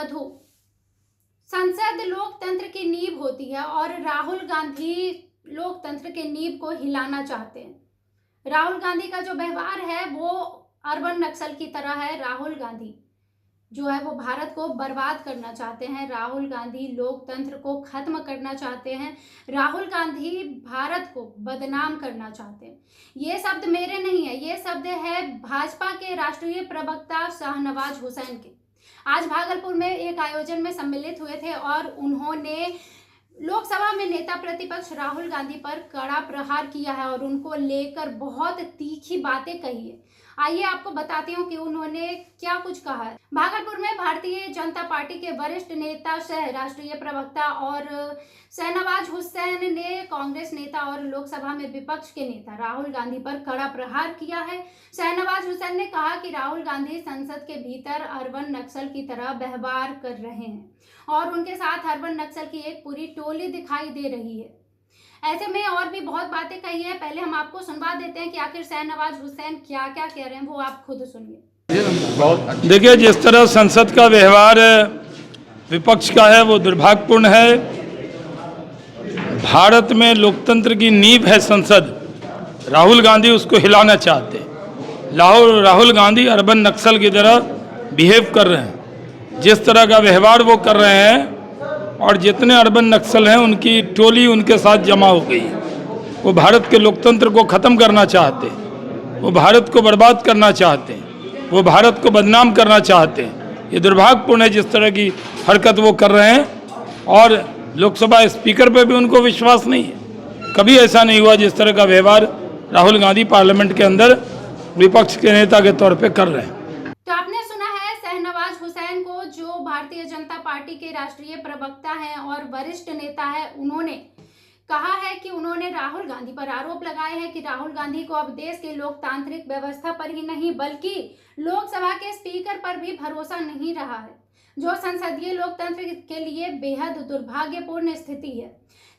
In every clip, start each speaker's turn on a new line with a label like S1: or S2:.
S1: वधु। संसद लोकतंत्र की नींव होती है और राहुल गांधी लोकतंत्र के नींव को हिलाना चाहते हैं। राहुल गांधी का जो व्यवहार है वो अर्बन नक्सल की तरह है। राहुल गांधी जो है वो भारत को बर्बाद करना चाहते हैं। राहुल गांधी लोकतंत्र को खत्म करना चाहते हैं। राहुल गांधी भारत को बदनाम करना चाहते हैं। ये शब्द मेरे नहीं है, ये शब्द है भाजपा के राष्ट्रीय प्रवक्ता शाहनवाज हुसैन के। आज भागलपुर में एक आयोजन में सम्मिलित हुए थे और उन्होंने लोकसभा में नेता प्रतिपक्ष राहुल गांधी पर कड़ा प्रहार किया है और उनको लेकर बहुत तीखी बातें कही है। आइए आपको बताती हूँ कि उन्होंने क्या कुछ कहा है। भागलपुर में भारतीय जनता पार्टी के वरिष्ठ नेता सह राष्ट्रीय प्रवक्ता और शाहनवाज हुसैन ने कांग्रेस नेता और लोकसभा में विपक्ष के नेता राहुल गांधी पर कड़ा प्रहार किया है। शाहनवाज हुसैन ने कहा कि राहुल गांधी संसद के भीतर अर्बन नक्सल की तरह व्यवहार कर रहे हैं और उनके साथ अर्बन नक्सल की एक पूरी टोली दिखाई दे रही है। ऐसे में और भी बहुत बातें कही है। पहले हम आपको सुनवा देते हैं कि आखिर शाहनवाज हुसैन क्या क्या कह रहे हैं, वो आप खुद सुनिए।
S2: देखिए, जिस तरह संसद का व्यवहार विपक्ष का है वो दुर्भाग्यपूर्ण है। भारत में लोकतंत्र की नींव है संसद, राहुल गांधी उसको हिलाना चाहते हैं। राहुल गांधी अर्बन नक्सल की तरह बिहेव कर रहे हैं। जिस तरह का व्यवहार वो कर रहे हैं और जितने अर्बन नक्सल हैं उनकी टोली उनके साथ जमा हो गई। वो भारत के लोकतंत्र को ख़त्म करना चाहते हैं, वो भारत को बर्बाद करना चाहते हैं, वो भारत को बदनाम करना चाहते हैं। ये दुर्भाग्यपूर्ण है जिस तरह की हरकत वो कर रहे हैं और लोकसभा स्पीकर पे भी उनको विश्वास नहीं है। कभी ऐसा नहीं हुआ जिस तरह का व्यवहार राहुल गांधी पार्लियामेंट के अंदर विपक्ष के नेता के तौर पर कर रहे हैं।
S1: तो आपने सुना है शाहनवाज हुसैन को, जो भारतीय जनता पार्टी के राष्ट्रीय प्रवक्ता हैं और वरिष्ठ नेता है। उन्होंने कहा है कि उन्होंने राहुल गांधी पर आरोप लगाए हैं कि राहुल गांधी को अब देश के लोकतांत्रिक व्यवस्था पर ही नहीं बल्कि लोकसभा के स्पीकर पर भी भरोसा नहीं रहा है, जो संसदीय लोकतंत्र के लिए बेहद दुर्भाग्यपूर्ण स्थिति है।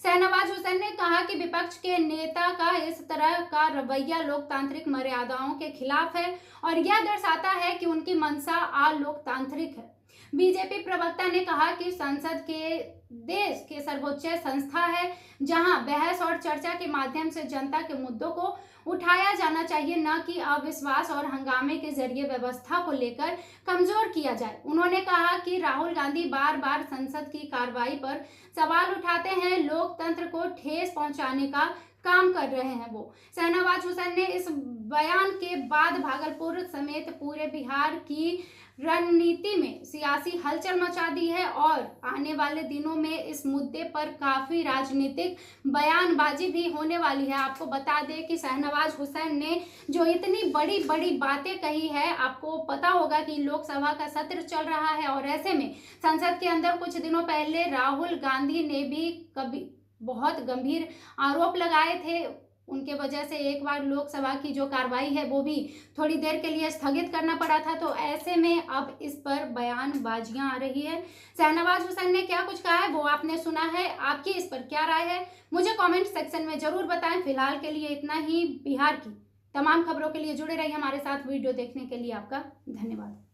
S1: शाहनवाज हुसैन ने कहा कि विपक्ष के नेता का इस तरह का रवैया लोकतांत्रिक मर्यादाओं के खिलाफ है और यह दर्शाता है कि उनकी मंशा अलोकतांत्रिक है। बीजेपी प्रवक्ता ने कहा कि संसद के देश के सर्वोच्च संस्था है, जहां बहस और चर्चा के माध्यम से जनता के मुद्दों को उठाया जाना चाहिए, न कि अविश्वास और हंगामे के जरिए व्यवस्था को लेकर कमजोर किया जाए। उन्होंने कहा कि राहुल गांधी बार बार संसद की कार्रवाई पर सवाल उठाते हैं, लोकतंत्र को ठेस पहुंचाने का काम कर रहे हैं वो। शाहनवाज हुसैन ने इस बयान के बाद भागलपुर समेत पूरे बिहार की रणनीति में सियासी हलचल मचा दी है और आने वाले दिनों में इस मुद्दे पर काफी राजनीतिक बयानबाजी भी होने वाली है। आपको बता दें कि शाहनवाज हुसैन ने जो इतनी बड़ी बड़ी बातें कही है, आपको पता होगा कि लोकसभा का सत्र चल रहा है और ऐसे में संसद के अंदर कुछ दिनों पहले राहुल गांधी ने भी कभी बहुत गंभीर आरोप लगाए थे। उनके वजह से एक बार लोकसभा की जो कार्रवाई है वो भी थोड़ी देर के लिए स्थगित करना पड़ा था। तो ऐसे में अब इस पर बयानबाजियां आ रही है। शाहनवाज हुसैन ने क्या कुछ कहा है वो आपने सुना है। आपकी इस पर क्या राय है मुझे कमेंट सेक्शन में जरूर बताएं। फिलहाल के लिए इतना ही। बिहार की तमाम खबरों के लिए जुड़े रहिए हमारे साथ। वीडियो देखने के लिए आपका धन्यवाद।